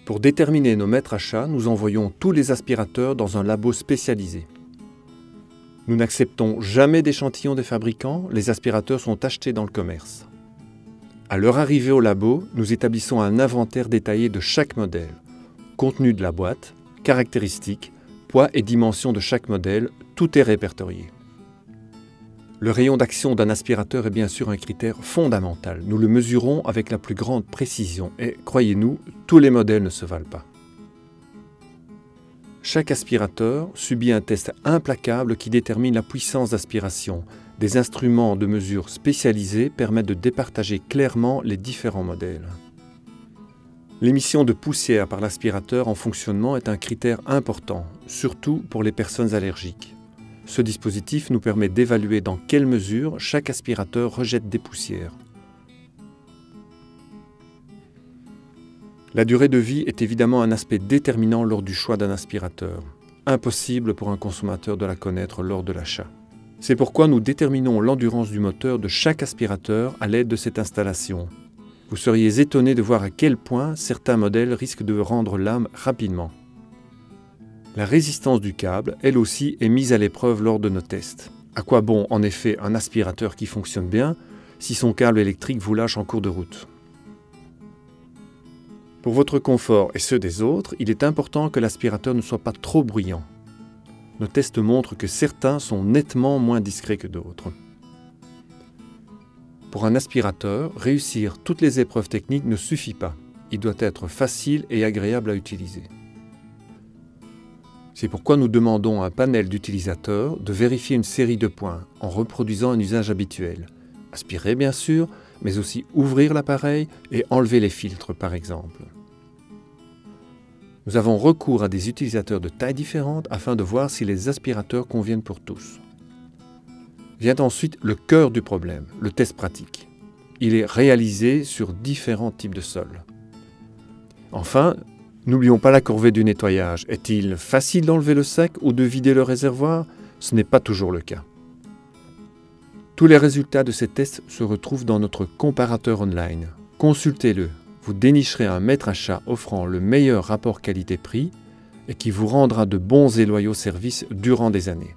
Pour déterminer nos maîtres à chat, nous envoyons tous les aspirateurs dans un labo spécialisé. Nous n'acceptons jamais d'échantillons des fabricants, les aspirateurs sont achetés dans le commerce. À leur arrivée au labo, nous établissons un inventaire détaillé de chaque modèle, contenu de la boîte, caractéristiques, poids et dimensions de chaque modèle, tout est répertorié. Le rayon d'action d'un aspirateur est bien sûr un critère fondamental. Nous le mesurons avec la plus grande précision et, croyez-nous, tous les modèles ne se valent pas. Chaque aspirateur subit un test implacable qui détermine la puissance d'aspiration. Des instruments de mesure spécialisés permettent de départager clairement les différents modèles. L'émission de poussière par l'aspirateur en fonctionnement est un critère important, surtout pour les personnes allergiques. Ce dispositif nous permet d'évaluer dans quelle mesure chaque aspirateur rejette des poussières. La durée de vie est évidemment un aspect déterminant lors du choix d'un aspirateur. Impossible pour un consommateur de la connaître lors de l'achat. C'est pourquoi nous déterminons l'endurance du moteur de chaque aspirateur à l'aide de cette installation. Vous seriez étonné de voir à quel point certains modèles risquent de rendre l'âme rapidement. La résistance du câble, elle aussi, est mise à l'épreuve lors de nos tests. À quoi bon, en effet, un aspirateur qui fonctionne bien si son câble électrique vous lâche en cours de route? Pour votre confort et ceux des autres, il est important que l'aspirateur ne soit pas trop bruyant. Nos tests montrent que certains sont nettement moins discrets que d'autres. Pour un aspirateur, réussir toutes les épreuves techniques ne suffit pas. Il doit être facile et agréable à utiliser. C'est pourquoi nous demandons à un panel d'utilisateurs de vérifier une série de points en reproduisant un usage habituel. Aspirer bien sûr, mais aussi ouvrir l'appareil et enlever les filtres par exemple. Nous avons recours à des utilisateurs de tailles différentes afin de voir si les aspirateurs conviennent pour tous. Vient ensuite le cœur du problème, le test pratique. Il est réalisé sur différents types de sols. Enfin, n'oublions pas la corvée du nettoyage. Est-il facile d'enlever le sac ou de vider le réservoir? Ce n'est pas toujours le cas. Tous les résultats de ces tests se retrouvent dans notre comparateur online. Consultez-le. Vous dénicherez un maître à chat offrant le meilleur rapport qualité-prix et qui vous rendra de bons et loyaux services durant des années.